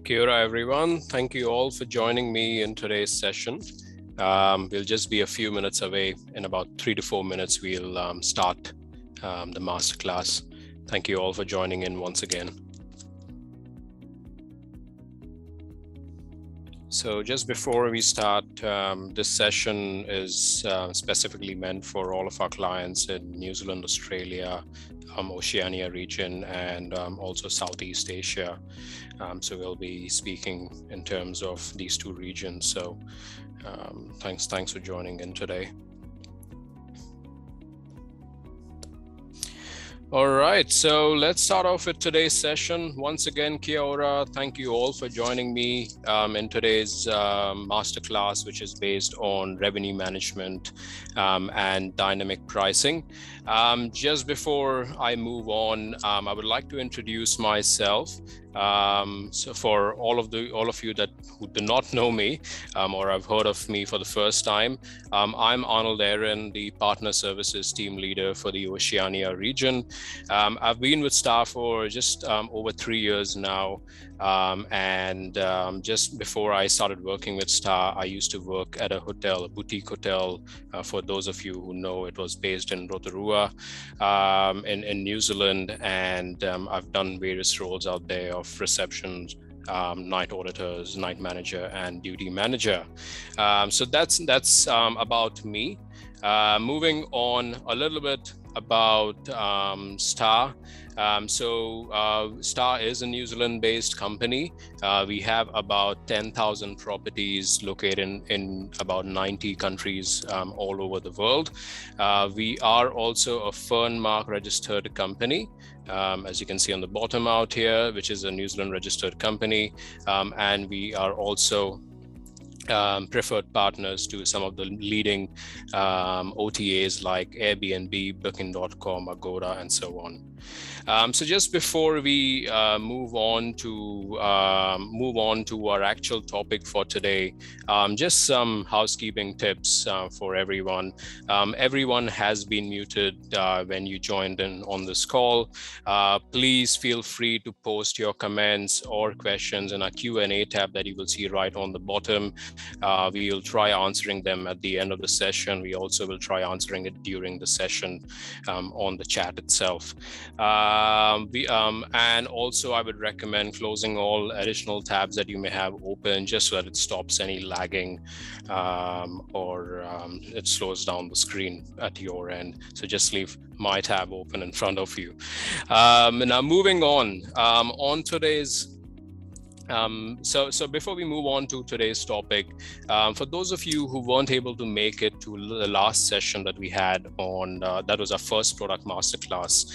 Kia ora, everyone. Thank you all for joining me in today's session. We'll just be a few minutes away. In about 3 to 4 minutes, we'll start the masterclass. Thank you all for joining in once again. So just before we start, this session is specifically meant for all of our clients in New Zealand, Australia, Oceania region, and also Southeast Asia. So we'll be speaking in terms of these two regions. So thanks for joining in today. All right, so let's start off with today's session. Once again, kia ora. Thank you all for joining me in today's masterclass, which is based on revenue management and dynamic pricing. Just before I move on, I would like to introduce myself. So for all of you who do not know me or have heard of me for the first time, I'm Arnold, the Partner Services Team Leader for the Oceania region. I've been with STAAH for just over 3 years now. Just before I started working with STAAH, I used to work at a hotel, a boutique hotel. For those of you who know, it was based in Rotorua in New Zealand. And I've done various roles out there of reception, night auditors, night manager, and duty manager. So that's about me. Moving on a little bit about STAAH. STAAH is a New Zealand-based company. We have about 10,000 properties located in about 90 countries all over the world. We are also a Fernmark registered company, as you can see on the bottom out here, which is a New Zealand registered company. And we are also preferred partners to some of the leading OTAs like Airbnb, Booking.com, Agoda, and so on. So just before we move on to our actual topic for today, just some housekeeping tips for everyone. Everyone has been muted when you joined in on this call. Please feel free to post your comments or questions in our Q&A tab that you will see right on the bottom. We will try answering them at the end of the session. We also will try answering it during the session on the chat itself. And also I would recommend closing all additional tabs that you may have open, just so that it stops any lagging or it slows down the screen at your end. So just leave my tab open in front of you. Now moving on today's so before we move on to today's topic, for those of you who weren't able to make it to the last session that we had on, that was our first product masterclass,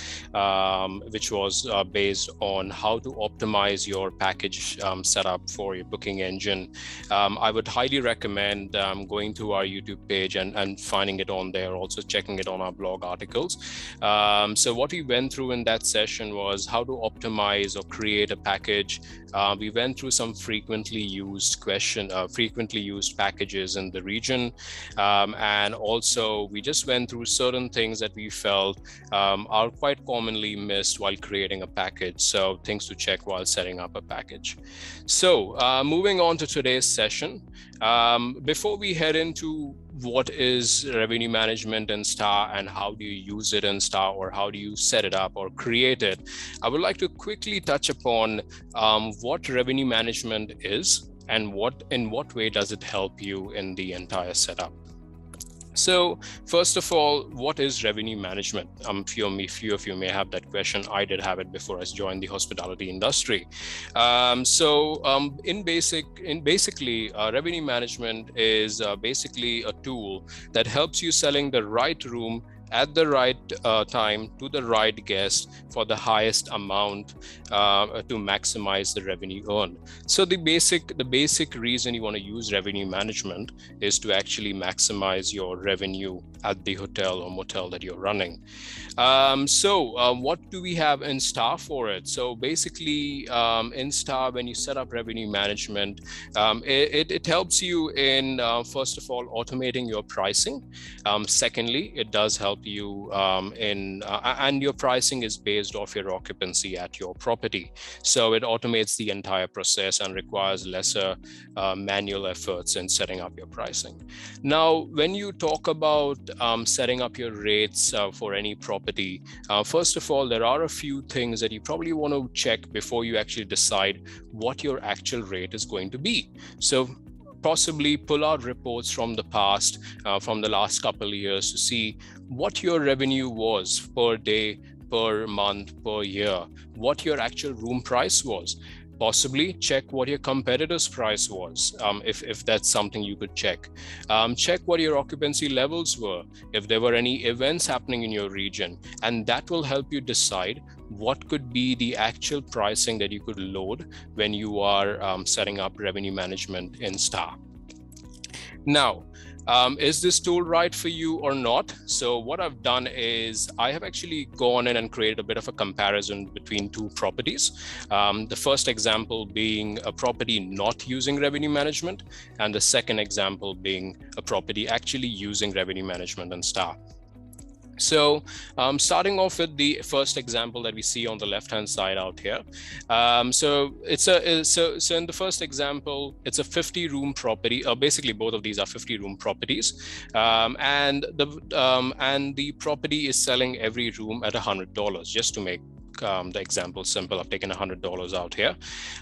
which was based on how to optimize your package setup for your booking engine. I would highly recommend going to our YouTube page and finding it on there, also checking it on our blog articles. So what we went through in that session was how to optimize or create a package. We went through some frequently used packages in the region, and also we just went through certain things that we felt are quite commonly missed while creating a package. So things to check while setting up a package. So moving on to today's session, before we head into what is revenue management in STAAH and how do you use it in STAAH, or how do you set it up or create it, I would like to quickly touch upon what revenue management is and in what way does it help you in the entire setup. So first of all, what is revenue management? Few of you may have that question. I did have it before I joined the hospitality industry. Basically, revenue management is basically a tool that helps you selling the right room at the right time to the right guest for the highest amount to maximize the revenue earned. So the basic reason you want to use revenue management is to actually maximize your revenue at the hotel or motel that you're running. What do we have in STAAH for it? So basically in STAAH, when you set up revenue management, it helps you in, first of all, automating your pricing. Secondly, it does help you and your pricing is based off your occupancy at your property. So it automates the entire process and requires lesser manual efforts in setting up your pricing. Now, when you talk about setting up your rates for any property, first of all, there are a few things that you probably want to check before you actually decide what your actual rate is going to be. So possibly pull out reports from the past, from the last couple of years, to see what your revenue was per day, per month, per year, what your actual room price was. Possibly check what your competitors' price was, if that's something you could check. Check what your occupancy levels were, if there were any events happening in your region, and that will help you decide what could be the actual pricing that you could load when you are setting up revenue management in STAAH. Now, is this tool right for you or not? So what I've done is I have actually gone in and created a bit of a comparison between two properties. The first example being a property not using revenue management, and the second example being a property actually using revenue management and STAAH. So starting off with the first example that we see on the left-hand side out here. So in the first example, it's a 50-room property. Basically, both of these are 50-room properties, and the property is selling every room at $100. Just to make the example simple, I've taken $100 out here,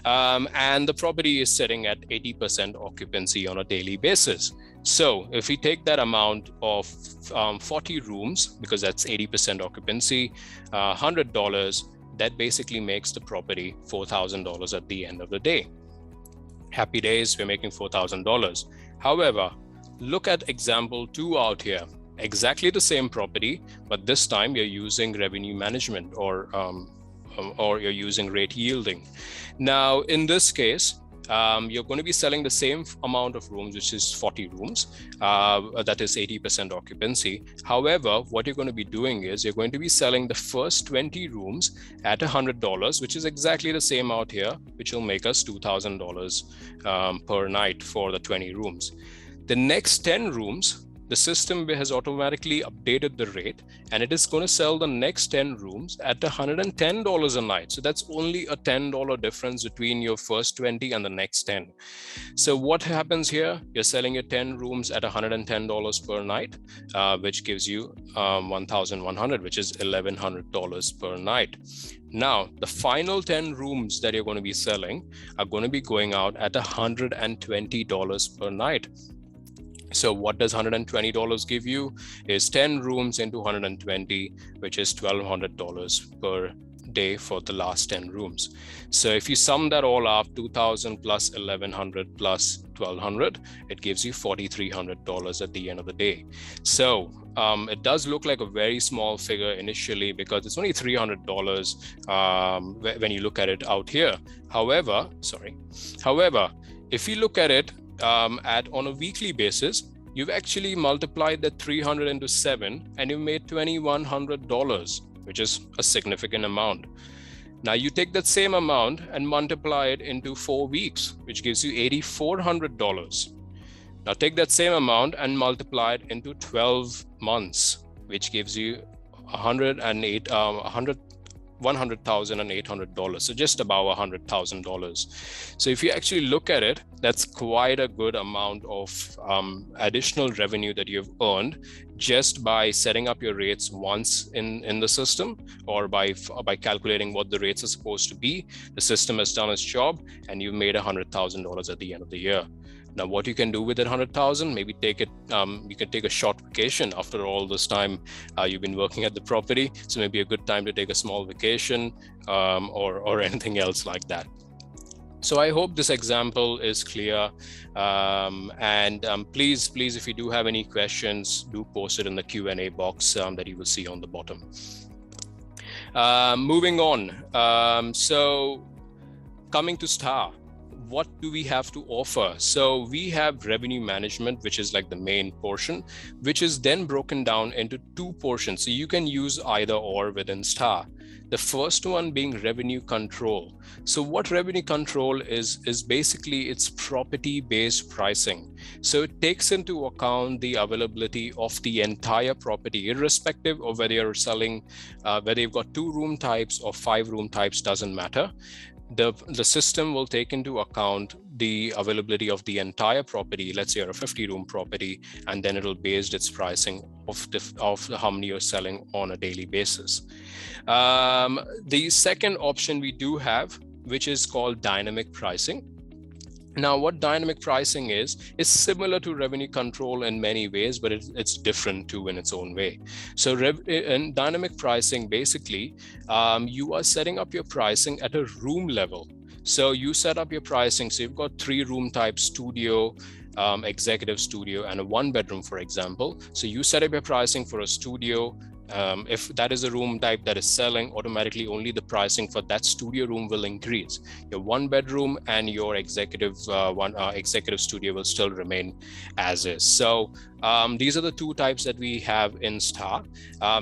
and the property is sitting at 80% occupancy on a daily basis. So if we take that amount of 40 rooms, because that's 80% occupancy, $100, that basically makes the property $4,000 at the end of the day. Happy days, we're making $4,000. However, look at example 2 out here. Exactly the same property, but this time you're using revenue management or you're using rate yielding. Now, in this case, you're going to be selling the same amount of rooms, which is 40 rooms, that is 80% occupancy. However, what you're going to be doing is you're going to be selling the first 20 rooms at $100, which is exactly the same out here, which will make us $2,000 per night for the 20 rooms. The next 10 rooms, the system has automatically updated the rate, and it is going to sell the next 10 rooms at $110 a night. So that's only a $10 difference between your first 20 and the next 10. So what happens here? You're selling your 10 rooms at $110 per night, which gives you $1,100, which is $1,100 per night. Now, the final 10 rooms that you're going to be selling are going to be going out at $120 per night. So what does $120 give you? Is 10 rooms into 120, which is $1,200 per day for the last 10 rooms. So if you sum that all up, 2,000 plus 1,100 plus 1,200, it gives you $4,300 at the end of the day. So it does look like a very small figure initially because it's only $300 when you look at it out here. However, if you look at it on a weekly basis, you've actually multiplied that 300 into 7 and you made $2,100, which is a significant amount. Now you take that same amount and multiply it into 4 weeks, which gives you $8,400. Now take that same amount and multiply it into 12 months, which gives you $100,800, so just about $100,000. So if you actually look at it, that's quite a good amount of additional revenue that you've earned just by setting up your rates once in the system, or by calculating what the rates are supposed to be. The system has done its job and you've made $100,000 at the end of the year. Now, what you can do with that 100,000, maybe take it, you can take a short vacation. After all this time, you've been working at the property. So maybe a good time to take a small vacation or anything else like that. So I hope this example is clear. Please, if you do have any questions, do post it in the Q&A box that you will see on the bottom. Moving on. So coming to STAAH. what do we have to offer? So we have revenue management, which is like the main portion, which is then broken down into two portions. So you can use either or within STAAH. The first one being revenue control. So what revenue control is basically it's property-based pricing. So it takes into account the availability of the entire property, irrespective of whether you're selling, whether you've got 2 room types or 5 room types, doesn't matter. The system will take into account the availability of the entire property. Let's say you're a 50-room property, and then it'll base its pricing of how many you're selling on a daily basis. The second option we do have, which is called dynamic pricing. Now, what dynamic pricing is similar to revenue control in many ways, but it's different too in its own way. So in dynamic pricing, basically, you are setting up your pricing at a room level. So you set up your pricing. So you've got 3 room types, studio, executive studio, and a 1-bedroom, for example. So you set up your pricing for a studio. If that is a room type that is selling, automatically only the pricing for that studio room will increase. Your 1-bedroom and your executive studio will still remain as is. So these are the 2 types that we have in STAAH.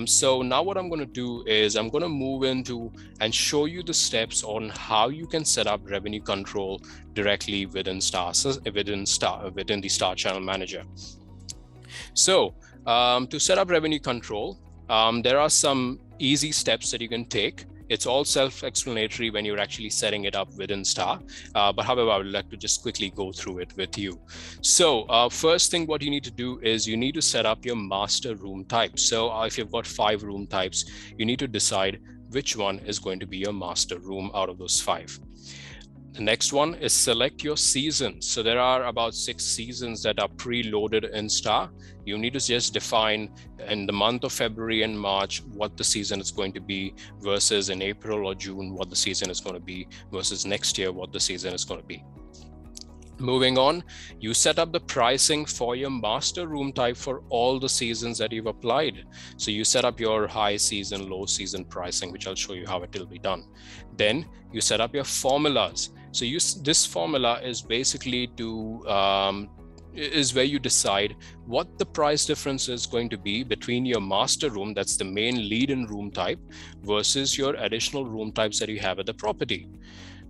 So now what I'm going to do is I'm going to move into and show you the steps on how you can set up revenue control directly within STAAH, within the STAAH Channel Manager. So to set up revenue control, there are some easy steps that you can take. It's all self-explanatory when you're actually setting it up within STAAH. But however, I would like to just quickly go through it with you. So first thing, what you need to do is you need to set up your master room type. So if you've got 5 room types, you need to decide which one is going to be your master room out of those 5. The next one is select your seasons. So there are about 6 seasons that are preloaded in STAAH. You need to just define in the month of February and March what the season is going to be, versus in April or June what the season is going to be, versus next year what the season is going to be. Moving on, you set up the pricing for your master room type for all the seasons that you've applied. So you set up your high season, low season pricing, which I'll show you how it will be done. Then you set up your formulas. So this formula is basically is where you decide what the price difference is going to be between your master room, that's the main lead-in room type, versus your additional room types that you have at the property.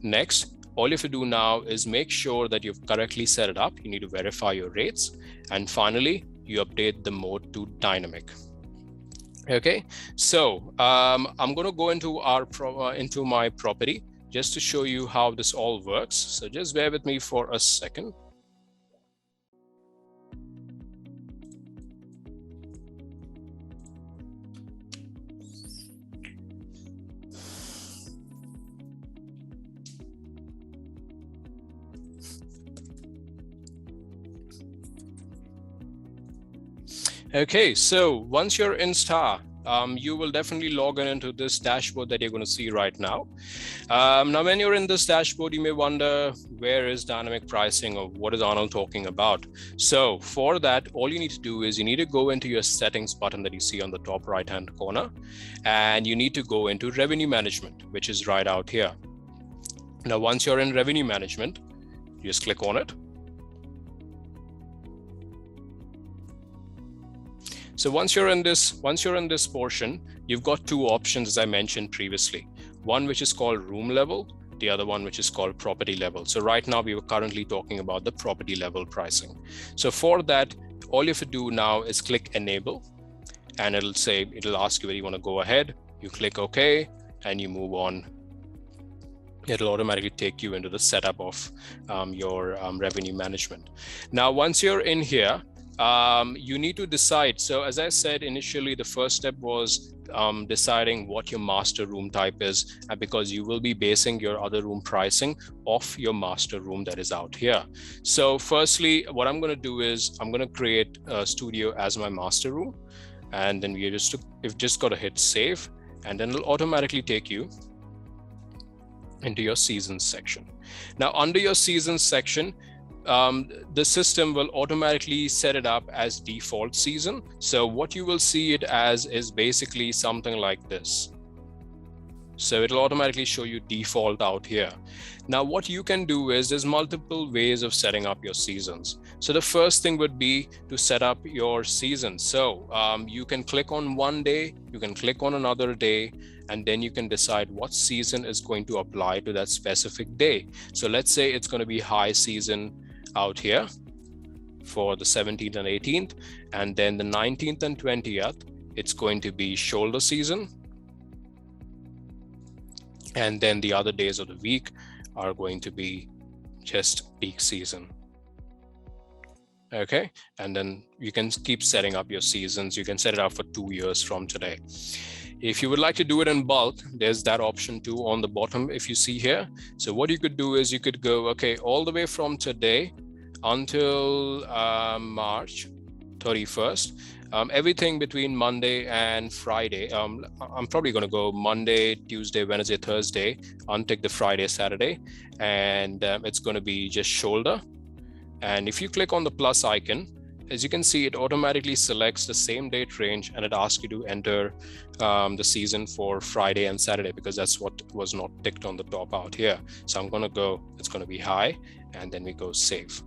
Next, all you have to do now is make sure that you've correctly set it up. You need to verify your rates. And finally, you update the mode to dynamic. Okay, so I'm going to go into my property just to show you how this all works. So just bear with me for a second. Okay, so once you're in STAAH, you will definitely log into this dashboard that you're going to see right now. Now, when you're in this dashboard, you may wonder, where is dynamic pricing, or what is Arnold talking about? So for that, all you need to do is you need to go into your settings button that you see on the top right-hand corner, and you need to go into revenue management, which is right out here. Now, once you're in revenue management, you just click on it. So once you're in this portion, you've got 2 options, as I mentioned previously. One which is called room level, the other one which is called property level. So right now we were currently talking about the property level pricing. So for that, all you have to do now is click enable, and it'll ask you whether you want to go ahead. You click OK, and you move on. It'll automatically take you into the setup of your revenue management. Now, once you're in here, you need to decide. So as I said initially, the first step was deciding what your master room type is, because you will be basing your other room pricing off your master room that is out here. So firstly, what I'm going to do is I'm going to create a studio as my master room, and then you've just got to hit save, and then it'll automatically take you into your seasons section. Now, under your seasons section, the system will automatically set it up as default season. So what you will see it as is basically something like this. So it'll automatically show you default out here. Now, what you can do is there's multiple ways of setting up your seasons. So the first thing would be to set up your season. So you can click on one day, you can click on another day, and then you can decide what season is going to apply to that specific day. So let's say it's going to be high season out here for the 17th and 18th, and then the 19th and 20th, it's going to be shoulder season. And then the other days of the week are going to be just peak season. Okay, and then you can keep setting up your seasons. You can set it up for 2 years from today. If you would like to do it in bulk, there's that option too on the bottom if you see here. So what you could do is you could go, okay, all the way from today until March 31st. Everything between Monday and Friday. I'm probably going to go Monday, Tuesday, Wednesday, Thursday, untick the Friday, Saturday, and it's going to be just shoulder. And if you click on the plus icon, as you can see, it automatically selects the same date range, and it asks you to enter the season for Friday and Saturday, because that's what was not ticked on the top out here. So I'm going to go, it's going to be high, and then we go save.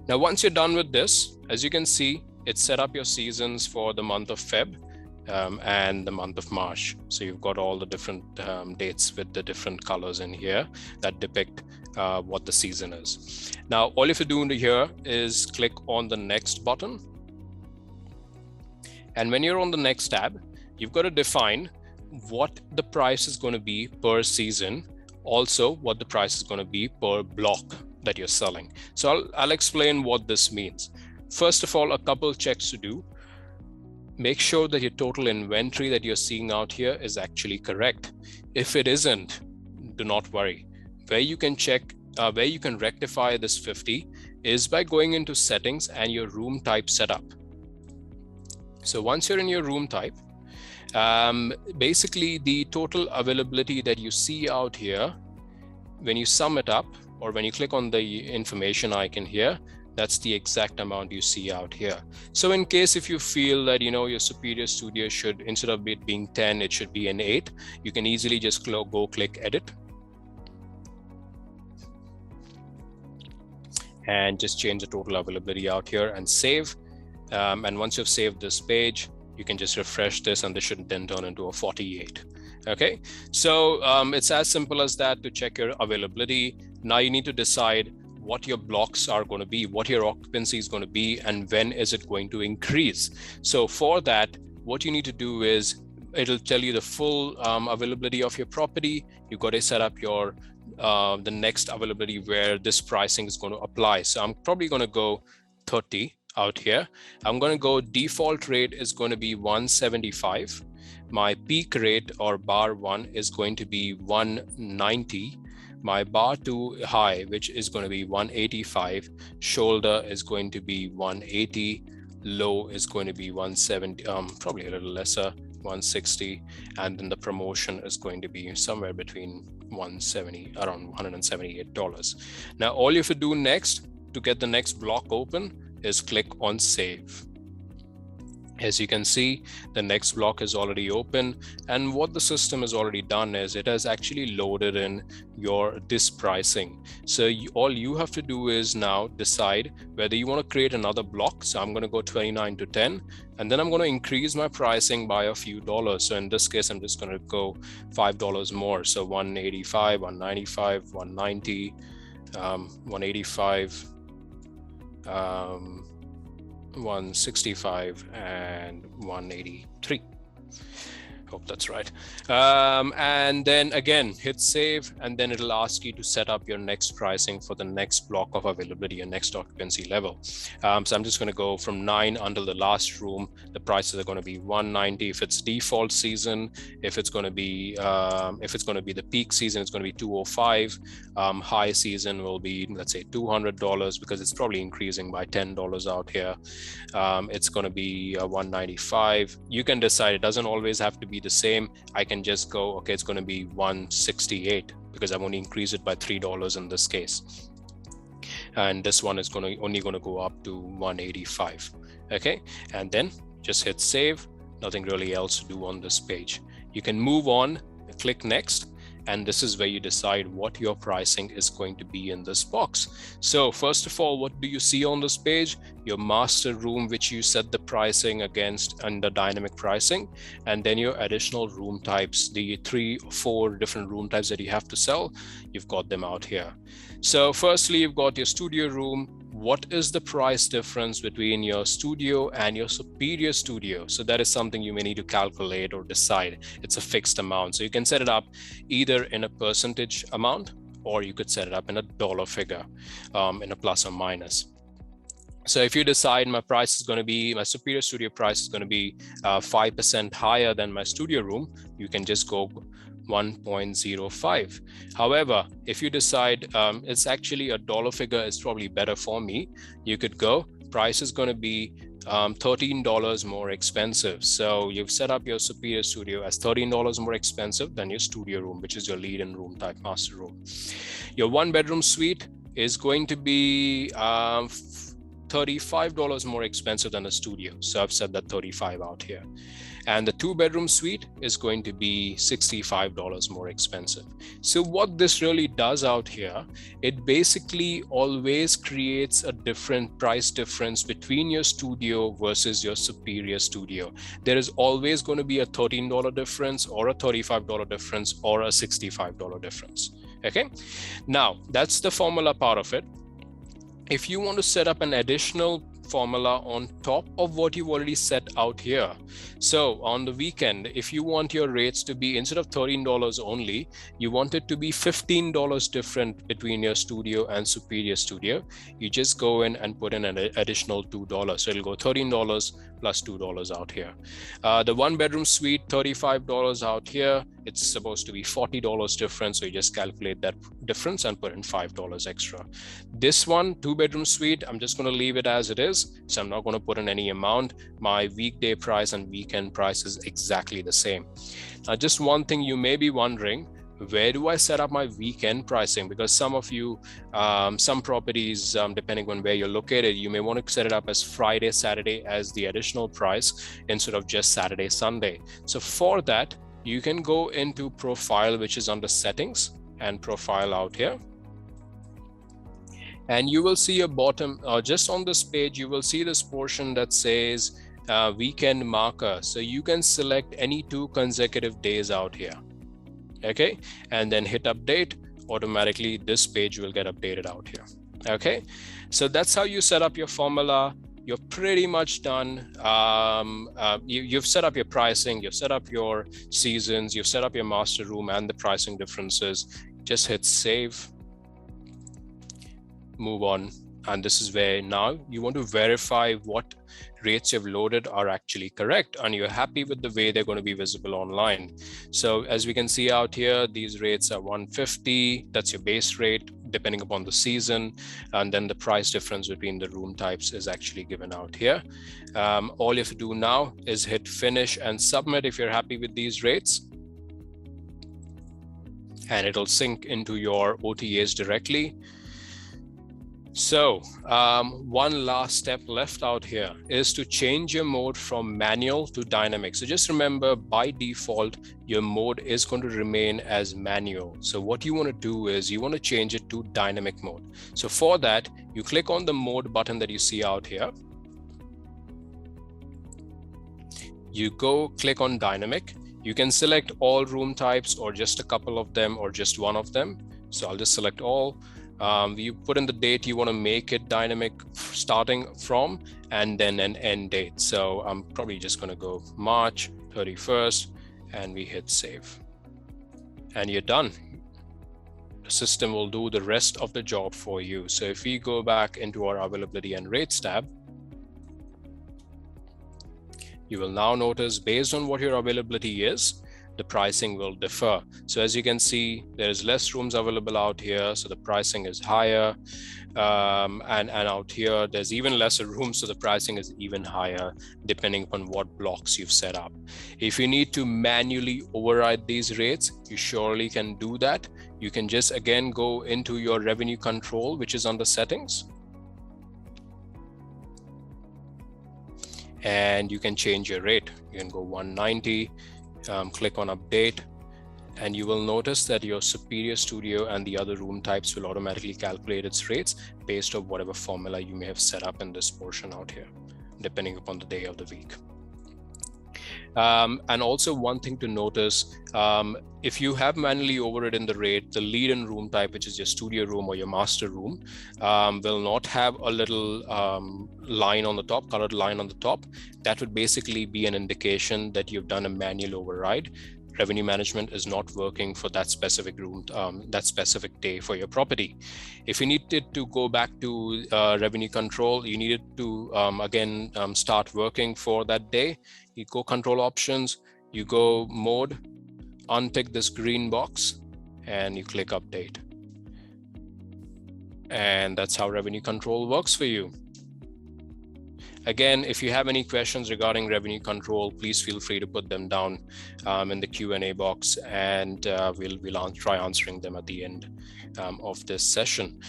Now, once you're done with this, as you can see, it set up your seasons for the month of Feb and the month of March. So you've got all the different dates with the different colors in here that depict what the season is. Now, all you have to do here is click on the next button. And when you're on the next tab, you've got to define what the price is going to be per season, also what the price is going to be per block that you're selling. So I'll explain what this means. First of all, a couple checks to do. Make sure that your total inventory that you're seeing out here is actually correct. If it isn't, do not worry. Where you can check, where you can rectify this 50 is by going into settings and your room type setup. So once you're in your room type, basically the total availability that you see out here, when you sum it up, or when you click on the information icon here, that's the exact amount you see out here. So in case if you feel that, you know, your superior studio should, instead of it being 10, it should be an 8, you can easily just go click edit and just change the total availability out here and save. And once you've saved this page, you can just refresh this and this should then turn into a 48. Okay, so it's as simple as that to check your availability. Now you need to decide what your blocks are going to be, what your occupancy is going to be, and when is it going to increase. So for that, what you need to do is it'll tell you the full availability of your property. You've got to set up your the next availability where this pricing is going to apply. So I'm probably going to go 30 out here. I'm going to go default rate is going to be 175. My peak rate or bar 1 is going to be 190. My bar 2 high, which is going to be 185. Shoulder is going to be 180. Low is going to be 170, probably a little lesser, 160. And then the promotion is going to be somewhere between 170, around $178. Now, all you have to do next to get the next block open is click on save. As you can see, the next block is already open, and what the system has already done is it has actually loaded in this pricing. So all you have to do is now decide whether you want to create another block. So I'm going to go 29 to 10, and then I'm going to increase my pricing by a few dollars. So in this case, I'm just going to go $5 more. So 185, 195, 190, 185, 165 and 183. Hope that's right. And then again, hit save, and then it'll ask you to set up your next pricing for the next block of availability and next occupancy level. So I'm just going to go from 9 until the last room. The prices are going to be 190 if it's default season. If it's going to be the peak season, it's going to be 205. High season will be, let's say, $200 because it's probably increasing by $10 out here. It's going to be 195. You can decide. It doesn't always have to be the same. I can just go, okay, it's going to be 168 because I'm only increase it by $3 in this case. And this one is only going to go up to 185. Okay, and then just hit save. Nothing really else to do on this page. You can move on, click next, and this is where you decide what your pricing is going to be in this box. So first of all, what do you see on this page? Your master room, which you set the pricing against under dynamic pricing, and then your additional room types, the 3 or 4 different room types that you have to sell, you've got them out here. So firstly, you've got your studio room. What is the price difference between your studio and your superior studio? So that is something you may need to calculate or decide. It's a fixed amount. So you can set it up either in a percentage amount, or you could set it up in a dollar figure, in a plus or minus. So if you decide my price is going to be, my superior studio price is going to be 5% higher than my studio room, you can just go 1.05. However, if you decide it's actually a dollar figure is probably better for me, you could go, price is going to be $13 more expensive. So you've set up your superior studio as $13 more expensive than your studio room, which is your lead and room type master room. Your 1-bedroom suite is going to be $35 more expensive than a studio. So I've set that 35 out here. And the 2-bedroom suite is going to be $65 more expensive. So what this really does out here, it basically always creates a different price difference between your studio versus your superior studio. There is always going to be a $13 difference or a $35 difference or a $65 difference. Okay, now that's the formula part of it. If you want to set up an additional formula on top of what you've already set out here, so on the weekend, if you want your rates to be, instead of $13 only, you want it to be $15 different between your studio and superior studio, you just go in and put in an additional $2. So it'll go $13 plus $2 out here. The 1-bedroom suite, $35 out here. It's supposed to be $40 difference. So you just calculate that difference and put in $5 extra. This one, 2-bedroom suite, I'm just going to leave it as it is. So I'm not going to put in any amount. My weekday price and weekend price is exactly the same. Now, just one thing you may be wondering, where do I set up my weekend pricing? Because some of you, some properties, depending on where you're located, you may want to set it up as Friday, Saturday as the additional price instead of just Saturday, Sunday. So for that, you can go into profile, which is under settings, and profile out here. And you will see a bottom, just on this page, you will see this portion that says weekend marker. So you can select any 2 consecutive days out here. Okay, and then hit update. Automatically this page will get updated out here. Okay, so that's how you set up your formula. You're pretty much done. You've set up your pricing, you've set up your seasons, you've set up your master room and the pricing differences. Just hit save, move on. And this is where now you want to verify what rates you've loaded are actually correct and you're happy with the way they're going to be visible online. So as we can see out here, these rates are $150. That's your base rate depending upon the season. And then the price difference between the room types is actually given out here. All you have to do now is hit finish and submit if you're happy with these rates. And it'll sync into your OTAs directly. So one last step left out here is to change your mode from manual to dynamic. So just remember, by default, your mode is going to remain as manual. So what you want to do is you want to change it to dynamic mode. So for that, you click on the mode button that you see out here. You go click on dynamic. You can select all room types or just a couple of them or just one of them. So I'll just select all. You put in the date you want to make it dynamic starting from, and then an end date. So I'm probably just going to go March 31st and we hit save. And you're done. The system will do the rest of the job for you. So if we go back into our availability and rates tab, you will now notice based on what your availability is, the pricing will differ. So as you can see, there's less rooms available out here, so the pricing is higher. And out here, there's even lesser rooms, so the pricing is even higher depending upon what blocks you've set up. If you need to manually override these rates, you surely can do that. You can just again go into your revenue control, which is under settings. And you can change your rate. You can go 190. click on update, and you will notice that your superior studio and the other room types will automatically calculate its rates based on whatever formula you may have set up in this portion out here, depending upon the day of the week. And also one thing to notice, if you have manually overridden the rate, the lead-in room type, which is your studio room or your master room, will not have a little line on the top, colored line on the top. That would basically be an indication that you've done a manual override. Revenue management is not working for that specific room, that specific day for your property. If you needed to go back to revenue control, you needed to again start working for that day. You go control options, you go mode, untick this green box, and you click update. And that's how revenue control works for you. Again, if you have any questions regarding revenue control, please feel free to put them down in the Q&A box, and we'll try answering them at the end of this session.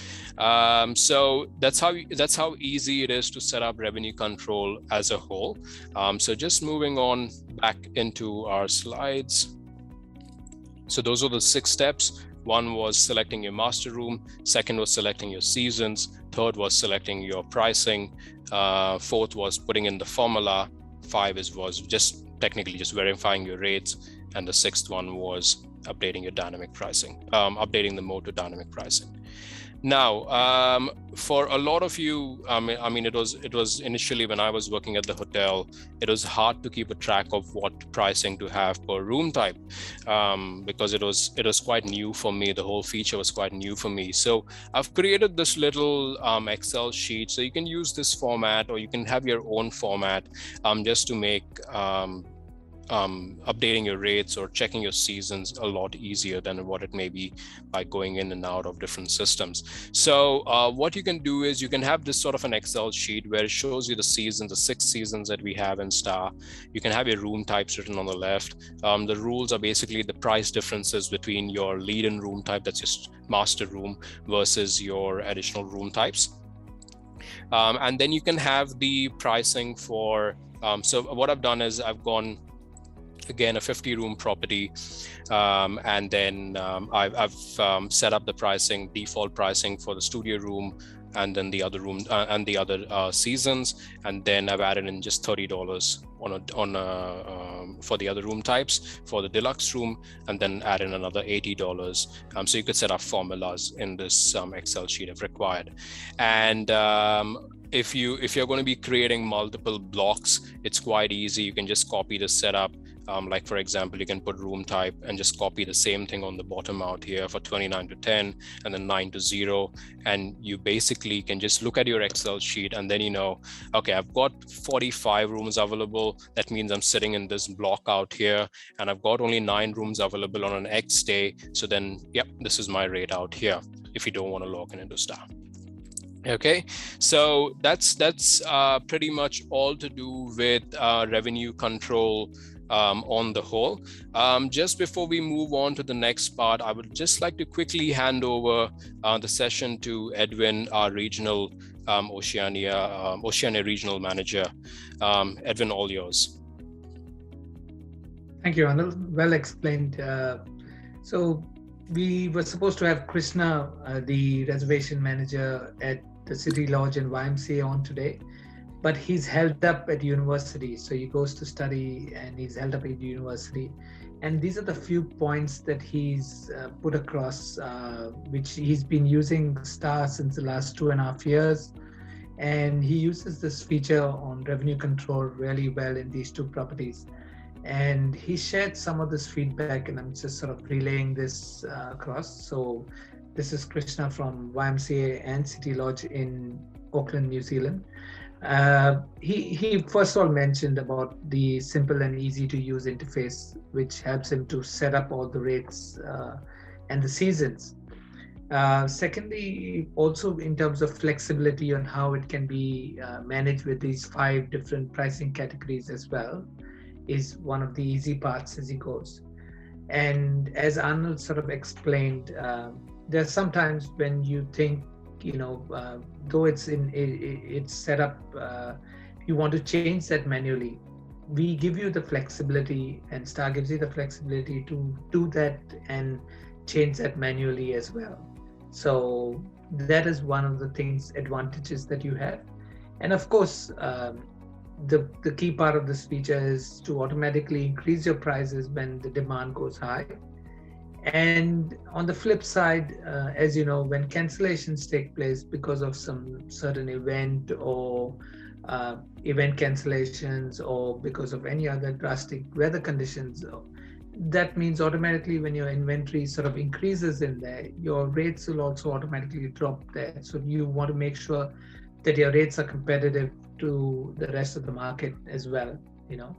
So that's how easy it is to set up revenue control as a whole. So just moving on back into our slides. So those are the 6 steps. One was selecting your master room, second was selecting your seasons, third was selecting your pricing, fourth was putting in the formula, 5 was just technically just verifying your rates, and the 6th one was updating your dynamic pricing, updating the mode to dynamic pricing. Now, for a lot of you, I mean, it was initially when I was working at the hotel, it was hard to keep a track of what pricing to have per room type, because it was quite new for me. The whole feature was quite new for me. So I've created this little Excel sheet. So you can use this format, or you can have your own format, just to make updating your rates or checking your seasons a lot easier than what it may be by going in and out of different systems. So what you can do is you can have this sort of an Excel sheet where it shows you the seasons, the 6 seasons that we have in STAAH. You can have your room types written on the left. The rules are basically the price differences between your lead-in room type, that's just master room, versus your additional room types. And then you can have the pricing for, so what I've done is I've gone, again, a 50-room property, and then I've set up the pricing, default pricing for the studio room, and then the other room and the other seasons, and then I've added in just $30 for the other room types for the deluxe room, and then add in another $80. So you could set up formulas in this Excel sheet if required. And if you're going to be creating multiple blocks, it's quite easy. You can just copy the setup. Like for example, you can put room type and just copy the same thing on the bottom out here for 29 to 10 and then 9 to 0. And you basically can just look at your Excel sheet and then you know, okay, I've got 45 rooms available. That means I'm sitting in this block out here, and I've got only 9 rooms available on an X day. So then, yep, this is my rate out here if you don't want to log in into STAAH. Okay, so that's pretty much all to do with revenue control on the whole. Just before we move on to the next part, I would just like to quickly hand over the session to Edwin, our regional Oceania regional manager. Edwin, all yours. Thank you, Arnold. Well explained. So we were supposed to have Krishna, the reservation manager at the City Lodge and YMCA on today, but he's held up at university. So he goes to study and he's held up at university. And these are the few points that he's put across, which he's been using STAAH since the last 2.5 years. And he uses this feature on revenue control really well in these 2 properties. And he shared some of this feedback, and I'm just sort of relaying this across. So this is Krishna from YMCA and City Lodge in Auckland, New Zealand. He first of all mentioned about the simple and easy to use interface, which helps him to set up all the rates and the seasons. Secondly, also in terms of flexibility on how it can be managed with these 5 different pricing categories as well, is one of the easy parts as he goes. And as Arnold sort of explained, there are sometimes when you think, you know, though it's set up, you want to change that manually. we give you the flexibility, and STAAH gives you the flexibility to do that and change that manually as well. So that is one of the things, advantages that you have. And of course, the key part of this feature is to automatically increase your prices when the demand goes high. And on the flip side, as you know, when cancellations take place because of some certain event, or event cancellations, or because of any other drastic weather conditions, that means automatically when your inventory sort of increases in there, your rates will also automatically drop there. So you want to make sure that your rates are competitive to the rest of the market as well, you know.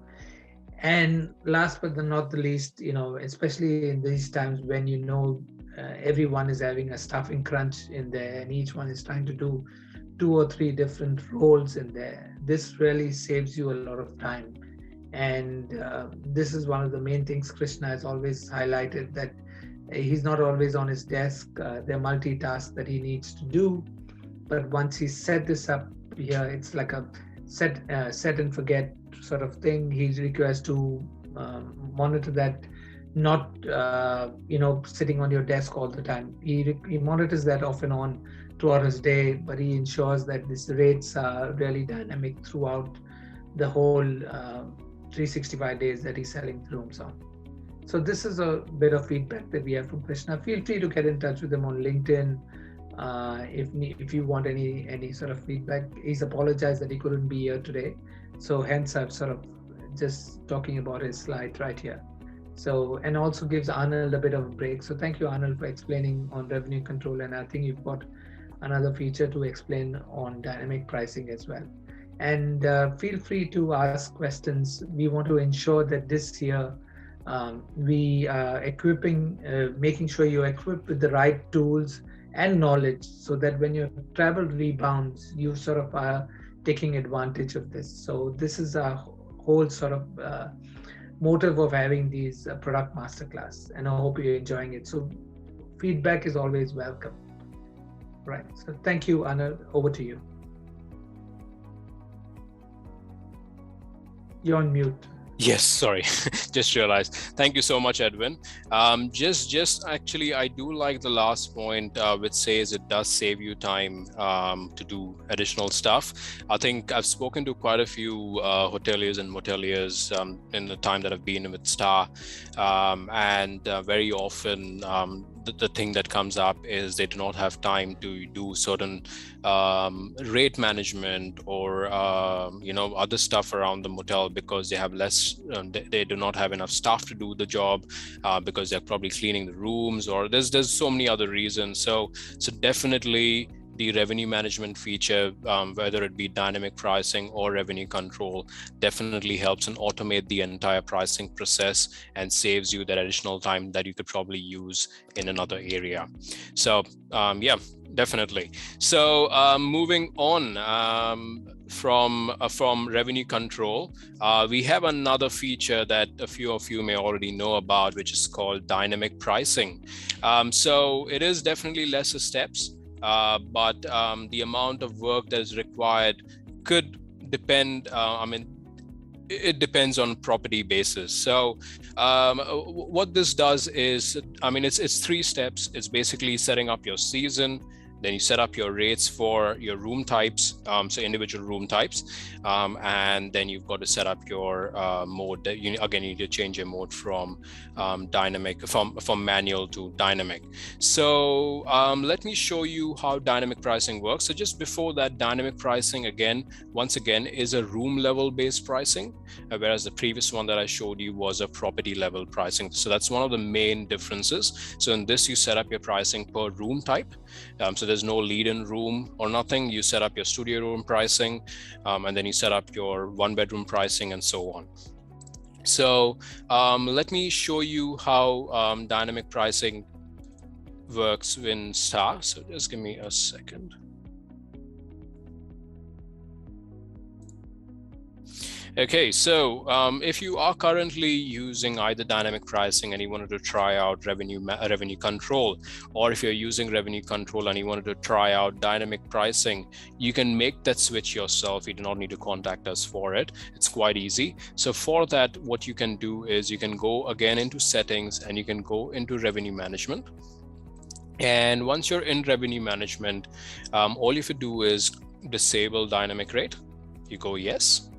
And last but not the least, you know, especially in these times when you know everyone is having a staffing crunch in there, and each one is trying to do 2 or 3 different roles in there, this really saves you a lot of time. And this is one of the main things Krishna has always highlighted, that he's not always on his desk. There are multitasks that he needs to do, but once he set this up here, it's like a set and forget sort of thing. He requires to monitor that, not sitting on your desk all the time. He monitors that off and on throughout his day, but he ensures that these rates are really dynamic throughout the whole 365 days that he's selling the rooms on. So this is a bit of feedback that we have from Krishna. Feel free to get in touch with him on LinkedIn if you want any sort of feedback. He's apologized that he couldn't be here today, so hence I've sort of just talking about his slide right here. So, and also gives Arnold a bit of a break. So thank you, Arnold, for explaining on revenue control, and I think you've got another feature to explain on dynamic pricing as well. And feel free to ask questions. We want to ensure that this year we are making sure you're equipped with the right tools and knowledge, so that when your travel rebounds, you sort of are taking advantage of this. So this is a whole sort of motive of having these product masterclass, and I hope you're enjoying it. So feedback is always welcome. Right. So thank you, Arnold. Over to you. You're on mute. Yes, sorry, just realized. Thank you so much, Edwin. Just actually, I do like the last point, which says it does save you time to do additional stuff. I think I've spoken to quite a few hoteliers and moteliers in the time that I've been with STAAH, and very often the thing that comes up is they do not have time to do certain rate management or other stuff around the motel, because they have less they do not have enough staff to do the job, because they're probably cleaning the rooms, or there's so many other reasons. So definitely the revenue management feature, whether it be dynamic pricing or revenue control, definitely helps and automate the entire pricing process and saves you that additional time that you could probably use in another area. So yeah, definitely. So moving on from revenue control, we have another feature that a few of you may already know about, which is called dynamic pricing. So it is definitely lesser steps, but the amount of work that is required could depend. It depends on property basis. So what this does is, it's 3 steps. It's basically setting up your season, then you set up your rates for your room types, so individual room types, and then you've got to set up your mode. You need to change your mode from dynamic, from manual to dynamic. So let me show you how dynamic pricing works. So just before that, dynamic pricing once again is a room level based pricing, whereas the previous one that I showed you was a property level pricing. So that's one of the main differences. So in this, you set up your pricing per room type. So there's no lead-in room or nothing. You set up your studio room pricing, and then you set up your 1-bedroom pricing, and so on. So let me show you how dynamic pricing works in STAAH. So just give me a second. Okay, so if you are currently using either dynamic pricing and you wanted to try out revenue control, or if you're using revenue control and you wanted to try out dynamic pricing, you can make that switch yourself. You do not need to contact us for it. It's quite easy. So for that, what you can do is you can go again into settings and you can go into revenue management. And once you're in revenue management, all you have to do is disable dynamic rate. You go yes.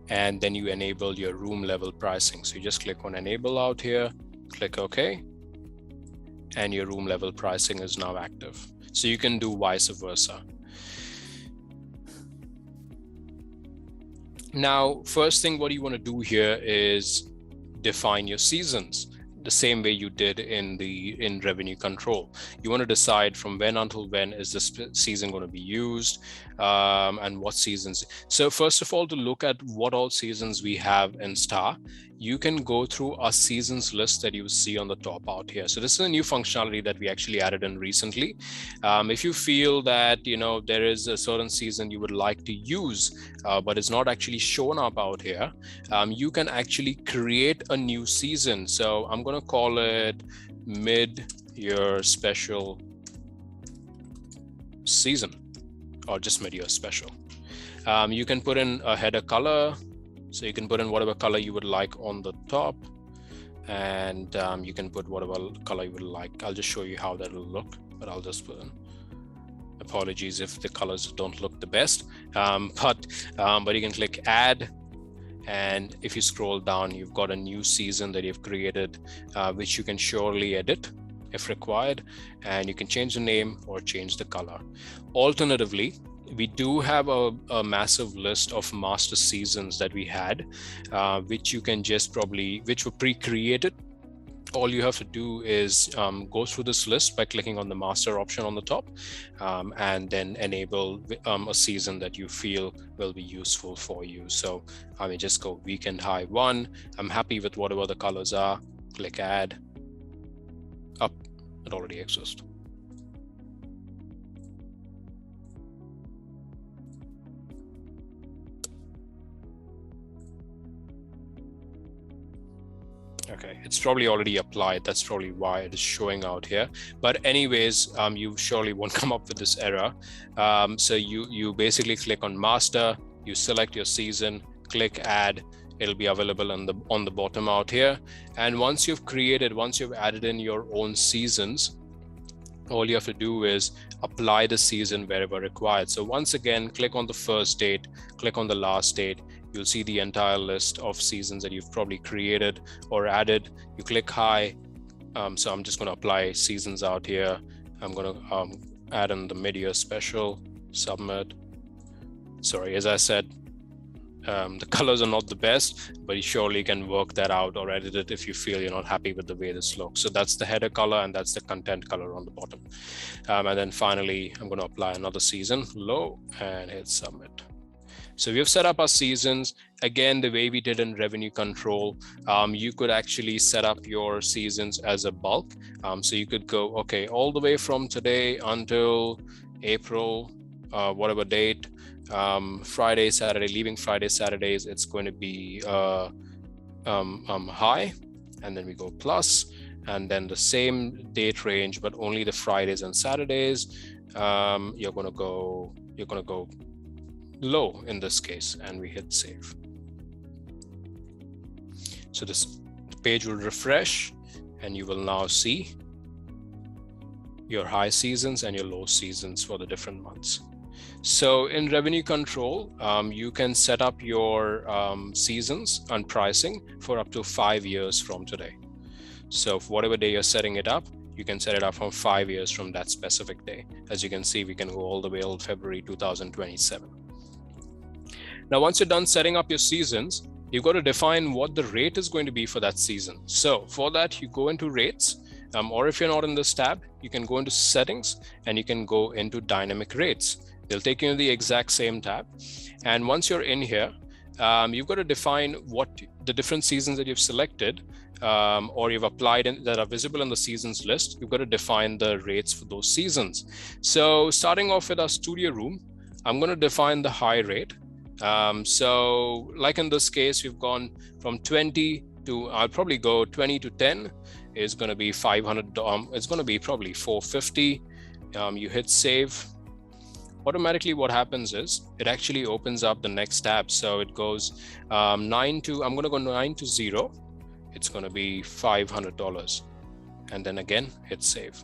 And then you enable your room level pricing. So you just click on enable out here, click OK, and your room level pricing is now active. So you can do vice versa. Now, first thing what you want to do here is define your seasons the same way you did in revenue control. You want to decide from when until when is this season going to be used, and what seasons. So first of all, to look at what all seasons we have in STAAH, you can go through our seasons list that you see on the top out here. So this is a new functionality that we actually added in recently. If you feel that there is a certain season you would like to use, but it's not actually shown up out here, you can actually create a new season. So I'm going to call it mid-year special season, or just mid-year special. You can put in a header color. So you can put in whatever color you would like on the top, and you can put whatever color you would like. I'll just show you how that will look, but I'll just put in. Apologies if the colors don't look the best, but you can click add, and if you scroll down, you've got a new season that you've created, which you can surely edit if required, and you can change the name or change the color. Alternatively, we do have a massive list of master seasons that we had, which you can just which were pre-created. All you have to do is go through this list by clicking on the master option on the top, and then enable a season that you feel will be useful for you. So I mean, just go weekend high 1. I'm happy with whatever the colors are. Click add. Up, it already exists. Okay, it's probably already applied. That's probably why it is showing out here. But anyways, you surely won't come up with this error. So you basically click on master, you select your season, click add. It'll be available on the bottom out here. And once you've added in your own seasons, all you have to do is apply the season wherever required. So once again, click on the first date, click on the last date. You'll see the entire list of seasons that you've probably created or added. You click high. So I'm just going to apply seasons out here. I'm going to add in the mid-year special, submit. Sorry, as I said, the colors are not the best, but you surely can work that out or edit it if you feel you're not happy with the way this looks. So that's the header color and that's the content color on the bottom. And then finally, I'm going to apply another season, low, and hit submit. So we've set up our seasons. Again, the way we did in revenue control, you could actually set up your seasons as a bulk. So you could go, okay, all the way from today until April, whatever date, Friday, Saturday, leaving Friday, Saturdays, it's going to be high, and then we go plus, and then the same date range, but only the Fridays and Saturdays, you're going to go low in this case, and we hit save. So this page will refresh, and you will now see your high seasons and your low seasons for the different months. So in revenue control, you can set up your seasons and pricing for up to 5 years from today. So for whatever day you're setting it up, you can set it up from 5 years from that specific day. As you can see, we can go all the way till February 2027. Now, once you're done setting up your seasons, you've got to define what the rate is going to be for that season. So for that, you go into rates, or if you're not in this tab, you can go into settings and you can go into dynamic rates. They'll take you to the exact same tab. And once you're in here, you've got to define what the different seasons that you've selected or you've applied in, that are visible in the seasons list. You've got to define the rates for those seasons. So starting off with our studio room, I'm going to define the high rate. So like in this case, we've gone from 20 to, I'll probably go 20 to 10 is going to be 500. It's going to be probably 450. You hit save. Automatically what happens is it actually opens up the next tab. So it goes 9 to, I'm going to go 9 to 0. It's going to be $500. And then again, hit save.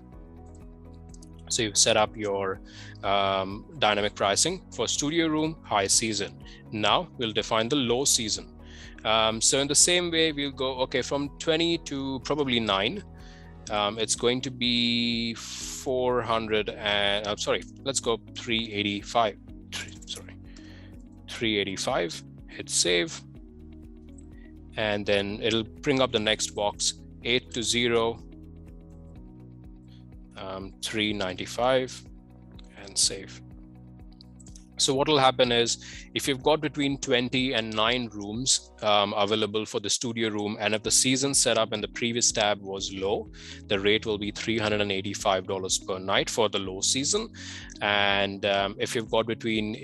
So you've set up your dynamic pricing for studio room, high season. Now we'll define the low season. So in the same way, we'll go, okay, from 20 to probably 9. It's going to be 400 and I'm sorry, let's go 385. 385. Hit save, and then it'll bring up the next box. 8 to 0, 395, and save. So what will happen is if you've got between 20 and 9 rooms available for the studio room, and if the season setup in the previous tab was low, the rate will be $385 per night for the low season. And if you've got between,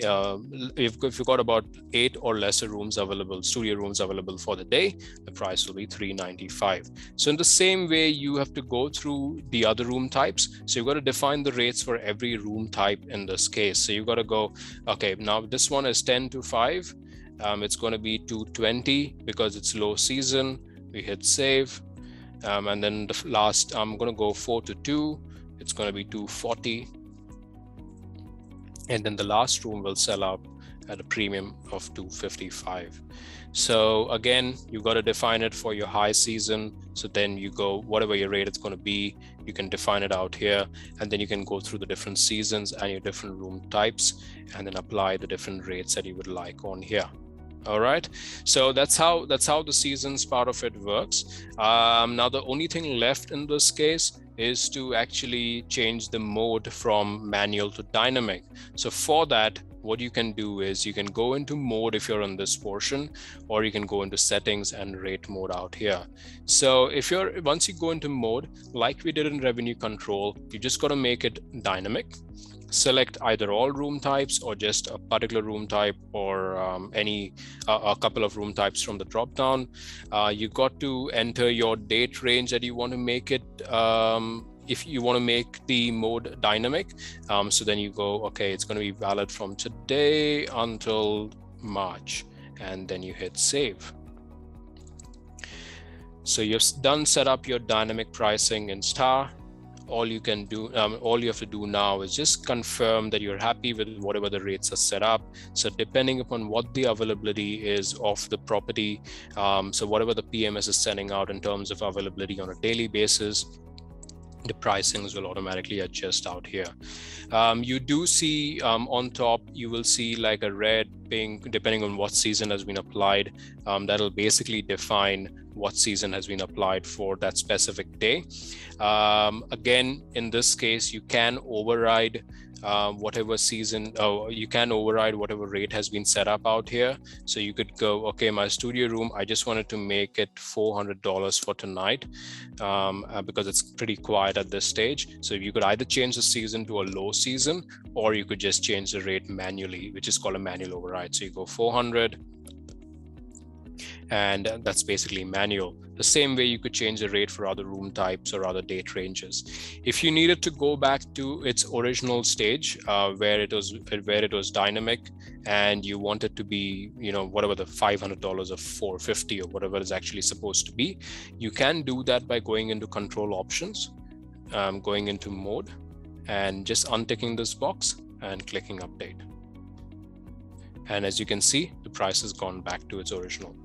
if you've got about 8 or lesser rooms available, studio rooms available for the day, the price will be $395. So in the same way, you have to go through the other room types. So you've got to define the rates for every room type in this case. So you've got to go, okay, now this one is 10 to 5. It's going to be 220 because it's low season. We hit save. And then the last, I'm going to go 4 to 2. It's going to be 240. And then the last room will sell out at a premium of 255. So again, you've got to define it for your high season. So then you go, whatever your rate is going to be, you can define it out here, and then you can go through the different seasons and your different room types, and then apply the different rates that you would like on here. All right, so that's how the seasons part of it works. Now the only thing left in this case is to actually change the mode from manual to dynamic. So for that, what you can do is you can go into mode if you're on this portion, or you can go into settings and rate mode out here. So if once you go into mode, like we did in revenue control, you just got to make it dynamic. Select either all room types or just a particular room type, or a couple of room types from the drop down. You got to enter your date range that you want to make it. If you want to make the mode dynamic, so then you go, okay, it's going to be valid from today until March, and then you hit save. So you've done set up your dynamic pricing in STAAH. All you can do, all you have to do now is just confirm that you're happy with whatever the rates are set up. So depending upon what the availability is of the property, so whatever the PMS is sending out in terms of availability on a daily basis, the pricings will automatically adjust out here. You do see on top, you will see like a red, pink, depending on what season has been applied. That'll basically define what season has been applied for that specific day. Again, in this case, you can override whatever season, you can override whatever rate has been set up out here. So you could go, okay, my studio room, I just wanted to make it $400 for tonight because it's pretty quiet at this stage. So you could either change the season to a low season, or you could just change the rate manually, which is called a manual override. So you go 400, and that's basically manual. The same way you could change the rate for other room types or other date ranges. If you needed to go back to its original stage where it was dynamic, and you want it to be, whatever the $500 or $450 or whatever is actually supposed to be, you can do that by going into control options, going into mode, and just unticking this box and clicking update. And as you can see, the price has gone back to its original.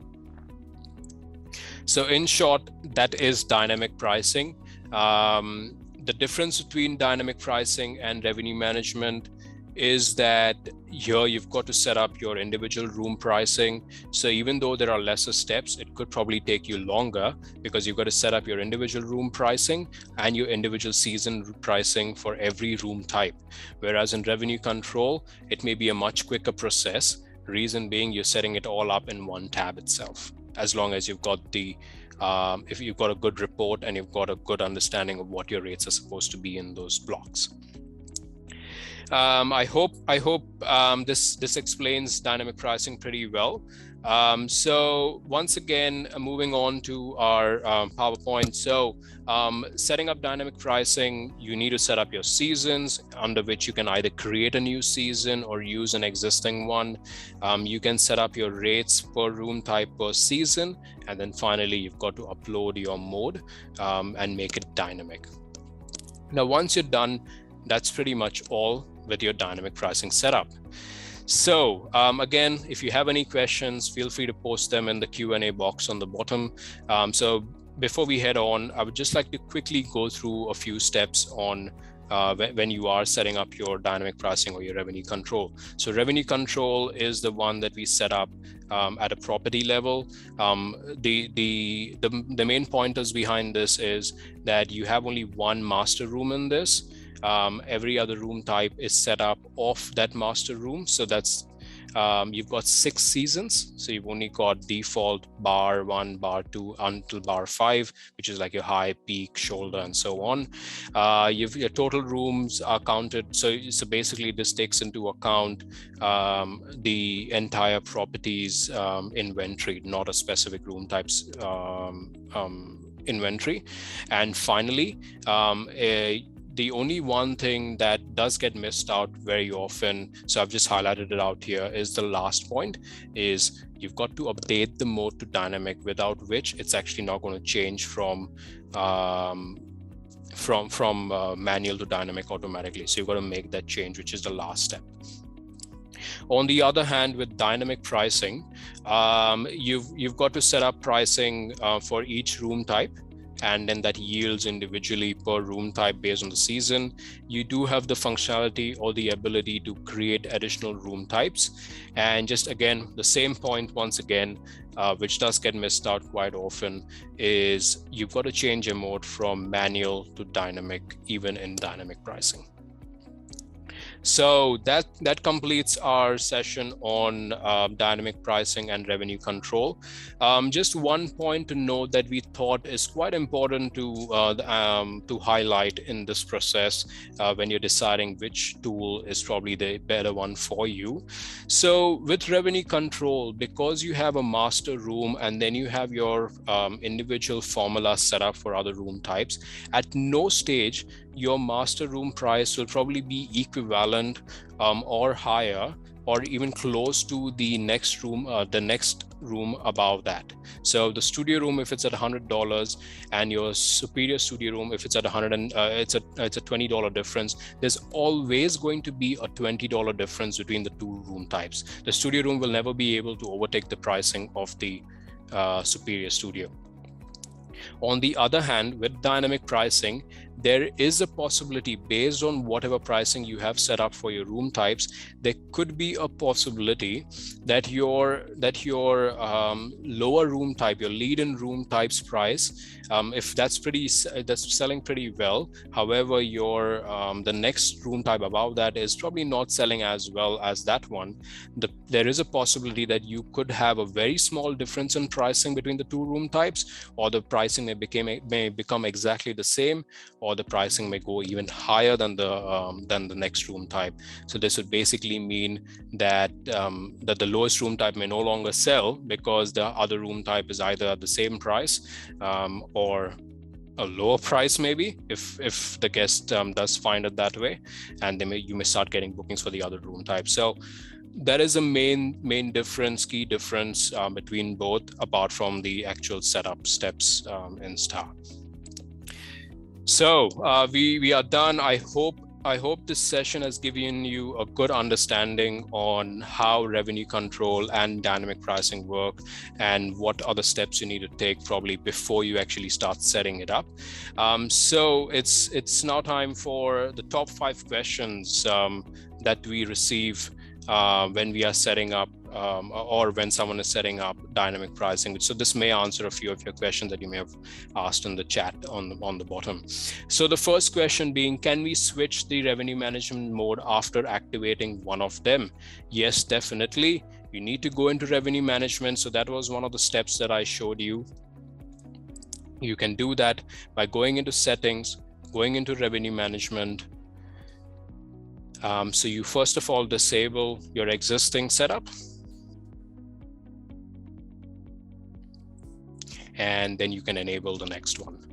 So in short, that is dynamic pricing. The difference between dynamic pricing and revenue management is that here you've got to set up your individual room pricing. So even though there are lesser steps, it could probably take you longer because you've got to set up your individual room pricing and your individual season pricing for every room type. Whereas in revenue control, it may be a much quicker process. Reason being, you're setting it all up in one tab itself, as long as you've got the if you've got a good report and you've got a good understanding of what your rates are supposed to be in those blocks. I hope this explains dynamic pricing pretty well. So once again, moving on to our PowerPoint. So setting up dynamic pricing, you need to set up your seasons, under which you can either create a new season or use an existing one. You can set up your rates per room type per season. And then finally, you've got to upload your mode and make it dynamic. Now, once you're done, that's pretty much all with your dynamic pricing setup. So again, if you have any questions, feel free to post them in the Q&A box on the bottom. So before we head on, I would just like to quickly go through a few steps on when you are setting up your dynamic pricing or your revenue control. So revenue control is the one that we set up at a property level. The main pointers behind this is that you have only one master room in this. Every other room type is set up off that master room. So that's you've got 6 seasons. So you've only got default bar 1, bar 2 until bar 5, which is like your high, peak, shoulder, and so on. Your total rooms are counted. So basically this takes into account the entire property's inventory, not a specific room type's inventory. And finally, the only one thing that does get missed out very often, so I've just highlighted it out here, is the last point, is you've got to update the mode to dynamic, without which it's actually not going to change from manual to dynamic automatically. So you've got to make that change, which is the last step. On the other hand, with dynamic pricing, you've got to set up pricing for each room type, and then that yields individually per room type based on the season. You do have the functionality or the ability to create additional room types. And just again, the same point once again, which does get missed out quite often, is you've got to change your mode from manual to dynamic, even in dynamic pricing. So that completes our session on dynamic pricing and revenue control. Just one point to note that we thought is quite important to highlight in this process when you're deciding which tool is probably the better one for you. So with revenue control, because you have a master room and then you have your individual formula set up for other room types, at no stage your master room price will probably be equivalent or higher, or even close to the next room above that. So the studio room, if it's at $100, and your superior studio room, if it's at it's a $20 difference, there's always going to be a $20 difference between the two room types. The studio room will never be able to overtake the pricing of the superior studio. On the other hand, with dynamic pricing, there is a possibility, based on whatever pricing you have set up for your room types, there could be a possibility that your lower room type, your lead-in room type's price, if that's selling pretty well, however your the next room type above that is probably not selling as well as that one, there is a possibility that you could have a very small difference in pricing between the two room types, or the pricing may become exactly the same, or the pricing may go even higher than the next room type. So this would basically mean that that the lowest room type may no longer sell because the other room type is either at the same price or a lower price, maybe, if the guest does find it that way, and you may start getting bookings for the other room type. So that is a main difference, key difference between both, apart from the actual setup steps in STAAH. So we are done. I hope this session has given you a good understanding on how revenue control and dynamic pricing work, and what other steps you need to take probably before you actually start setting it up. So it's now time for the top 5 questions that we receive when we are setting up or when someone is setting up dynamic pricing. So this may answer a few of your questions that you may have asked in the chat on the bottom. So the first question being, can we switch the revenue management mode after activating one of them? Yes, definitely. you need to go into revenue management. So that was one of the steps that I showed you. You can do that by going into settings, going into revenue management. So you first of all disable your existing setup. And then you can enable the next one.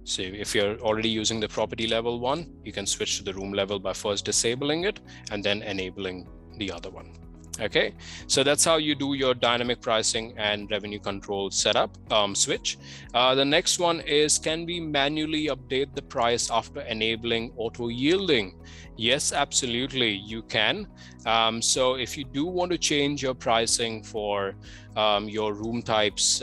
So if you're already using the property level one, you can switch to the room level by first disabling it and then enabling the other one. Okay, so that's how you do your dynamic pricing and revenue control setup switch. The next one is, can we manually update the price after enabling auto yielding? Yes, absolutely, you can. So if you do want to change your pricing for your room types,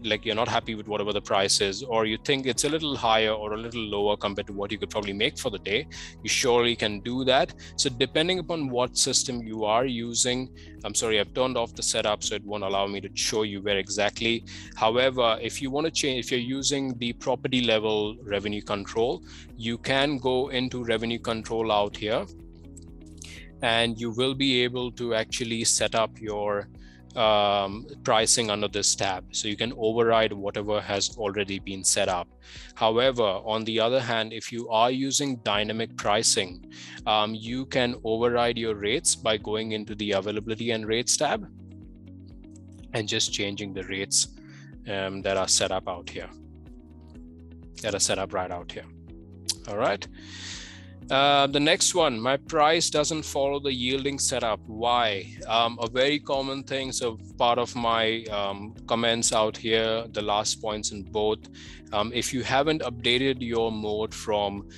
like you're not happy with whatever the price is, or you think it's a little higher or a little lower compared to what you could probably make for the day, you surely can do that. So depending upon what system you are using, I'm sorry, I've turned off the setup, so it won't allow me to show you where exactly. However, if you want to change, if you're using the property level revenue control, you can go into revenue control out here, and you will be able to actually set up your pricing under this tab. So you can override whatever has already been set up. However, on the other hand, if you are using dynamic pricing, you can override your rates by going into the availability and rates tab and just changing the rates that are set up out here, that are set up right out here. All right. The next one, my price doesn't follow the yielding setup. Why? A very common thing. So part of my comments out here, the last points in both, if you haven't updated your mode from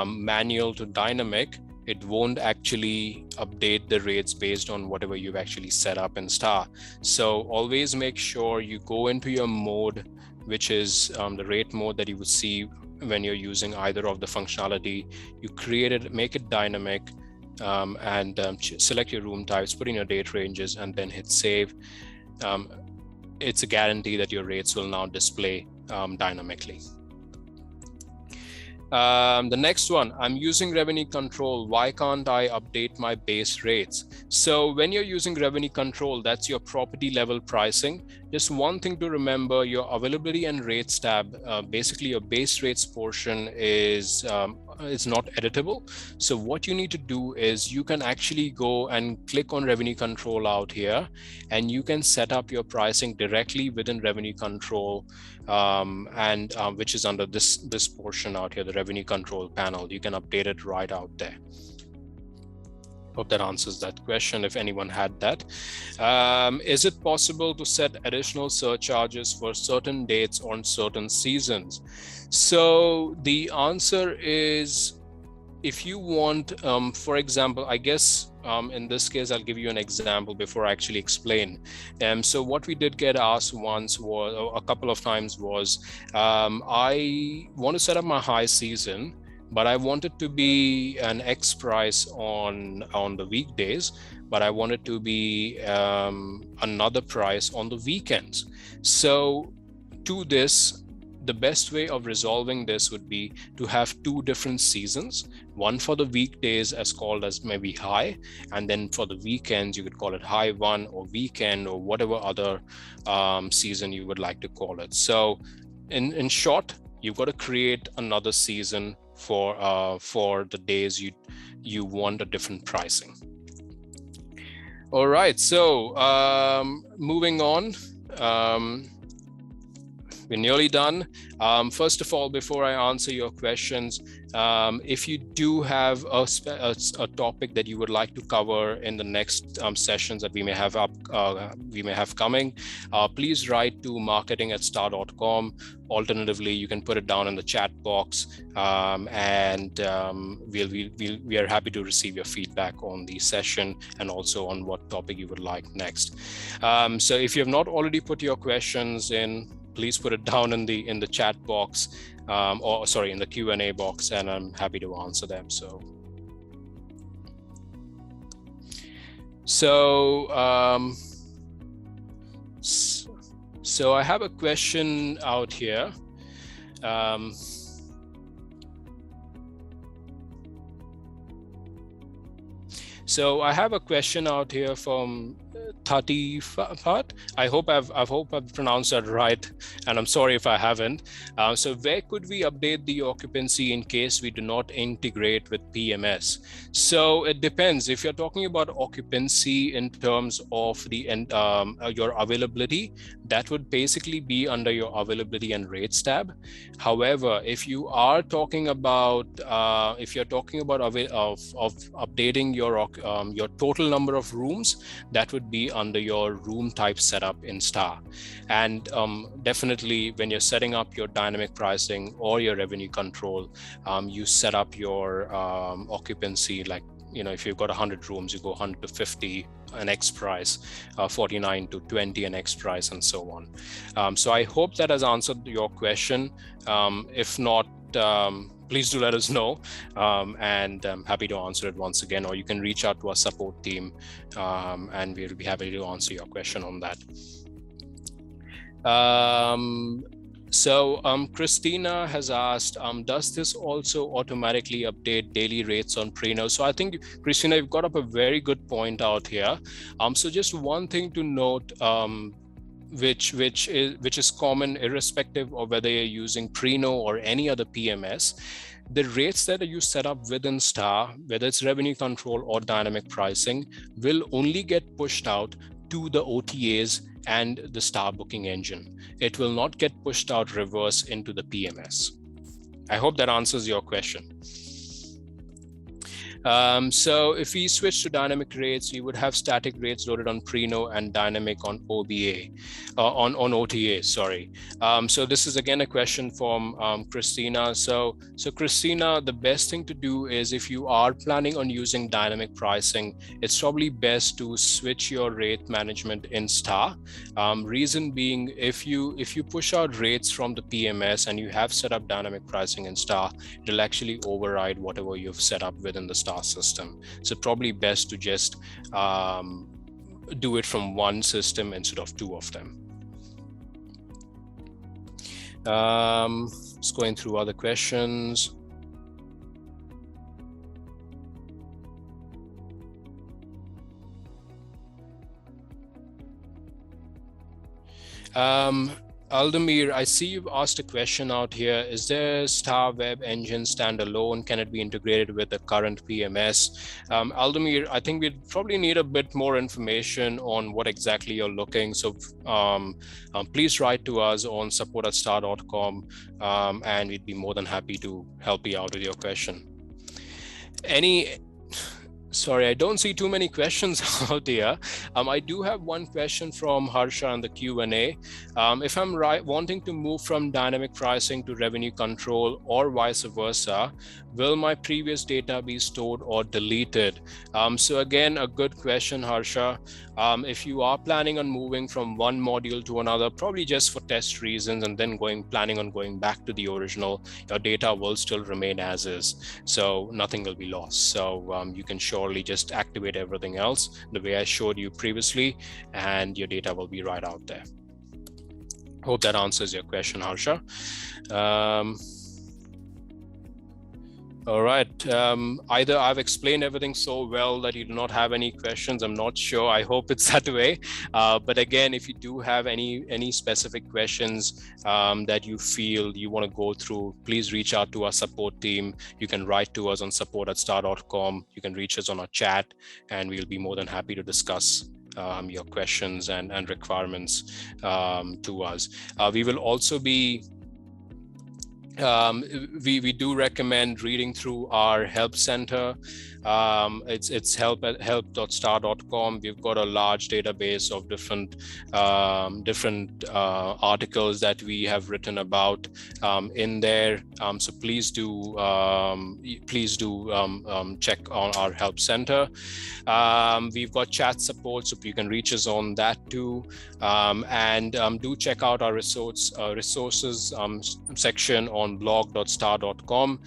manual to dynamic, it won't actually update the rates based on whatever you've actually set up in STAAH. So always make sure you go into your mode, which is the rate mode that you would see when you're using either of the functionality. You create it, make it dynamic, and select your room types, put in your date ranges, and then hit save. It's a guarantee that your rates will now display dynamically. The next one, I'm using revenue control. Why can't I update my base rates? So when you're using revenue control, that's your property level pricing. Just one thing to remember, your availability and rates tab, basically your base rates portion is not editable. So what you need to do is you can actually go and click on revenue control out here, and you can set up your pricing directly within revenue control, which is under this portion out here, the revenue control panel. You can update it right out there. Hope that answers that question, if anyone had that. Is it possible to set additional surcharges for certain dates on certain seasons? So the answer is, if you want, for example, I guess in this case, I'll give you an example before I actually explain. So what we did get asked once was, or a couple of times was, I want to set up my high season, but I want it to be an X price on the weekdays, but I want it to be another price on the weekends. So to this, the best way of resolving this would be to have two different seasons, one for the weekdays as called as maybe high, and then for the weekends you could call it high one or weekend or whatever other season you would like to call it. So in short, you've got to create another season for the days you want a different pricing. All right, so moving on. We're nearly done. First of all, before I answer your questions, if you do have a topic that you would like to cover in the next sessions that we may have coming, please write to marketing@staah.com. Alternatively, you can put it down in the chat box, and we are happy to receive your feedback on the session and also on what topic you would like next. So if you have not already put your questions in, please put it down in the chat box, or sorry, in the Q&A box, and I'm happy to answer them. So I have a question out here. So I have a question out here from 30 part. I hope I've pronounced that right, and I'm sorry if I haven't. So where could we update the occupancy in case we do not integrate with PMS? So it depends. If you're talking about occupancy in terms of the your availability, that would basically be under your availability and rates tab. However, if you are talking about updating your total number of rooms, that would be under your room type setup in STAAH. And definitely when you're setting up your dynamic pricing or your revenue control, you set up your occupancy, like, if you've got 100 rooms, you go 100 to 50 an X price, 49 to 20 an X price, and so on. So I hope that has answered your question. If not, please do let us know, and I'm happy to answer it once again, or you can reach out to our support team, and we'll be happy to answer your question on that. So Christina has asked, does this also automatically update daily rates on Preno? So I think, Christina, you've got up a very good point out here. So just one thing to note, which is common irrespective of whether you're using Preno or any other PMS. The rates that you set up within STAAH, whether it's revenue control or dynamic pricing, will only get pushed out to the OTAs and the STAAH booking engine. It will not get pushed out reverse into the PMS. I hope that answers your question. So if we switch to dynamic rates, we would have static rates loaded on Preno and dynamic on OBA, on OTA, sorry. So this is again a question from Christina. So Christina, the best thing to do is, if you are planning on using dynamic pricing, it's probably best to switch your rate management in STAAH. Reason being, if you push out rates from the PMS and you have set up dynamic pricing in STAAH, it'll actually override whatever you've set up within the STAAH system. So probably best to just do it from one system instead of two of them. Just going through other questions. Aldemir, I see you've asked a question out here. Is there STAAH web engine standalone? Can it be integrated with the current PMS? Aldemir, I think we'd probably need a bit more information on what exactly you're looking. So please write to us on support@staah.com, and we'd be more than happy to help you out with your question. Sorry, I don't see too many questions out there. I do have one question from Harsha on the Q&A. If I'm wanting to move from dynamic pricing to revenue control or vice versa, will my previous data be stored or deleted? So again, a good question, Harsha. If you are planning on moving from one module to another, probably just for test reasons, and then planning on going back to the original, your data will still remain as is. So nothing will be lost. So you can surely just activate everything else the way I showed you previously, and your data will be right out there. Hope that answers your question, Harsha. All right. Either I've explained everything so well that you do not have any questions. I'm not sure. I hope it's that way. But again, if you do have any specific questions that you feel you want to go through, please reach out to our support team. You can write to us on support@staah.com. You can reach us on our chat, and we'll be more than happy to discuss your questions and requirements to us. We will also be we do recommend reading through our help center. It's help at help.staah.com. We've got a large database of different articles that we have written about in there. So please do check on our help center. We've got chat support, so you can reach us on that too. And do check out our resources section on blog.staah.com.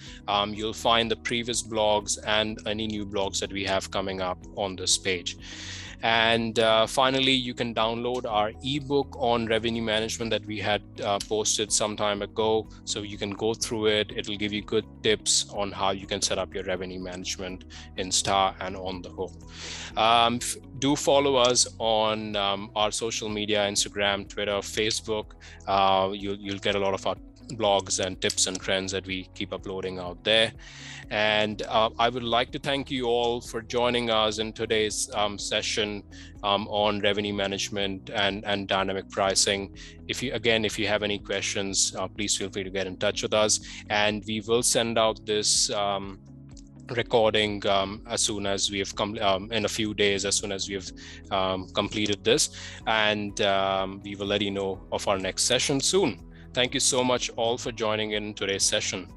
You'll find the previous blogs and any new blogs that we have coming up on this page. And finally, you can download our ebook on revenue management that we had posted some time ago. So you can go through it. It'll give you good tips on how you can set up your revenue management in STAAH and on the whole. Do follow us on our social media, Instagram, Twitter, Facebook. You'll get a lot of our blogs and tips and trends that we keep uploading out there. And I would like to thank you all for joining us in today's session on revenue management and dynamic pricing. If you have any questions, please feel free to get in touch with us, and we will send out this recording as soon as we have come in a few days, as soon as we have completed this, and we will let you know of our next session soon. Thank you so much all for joining in today's session.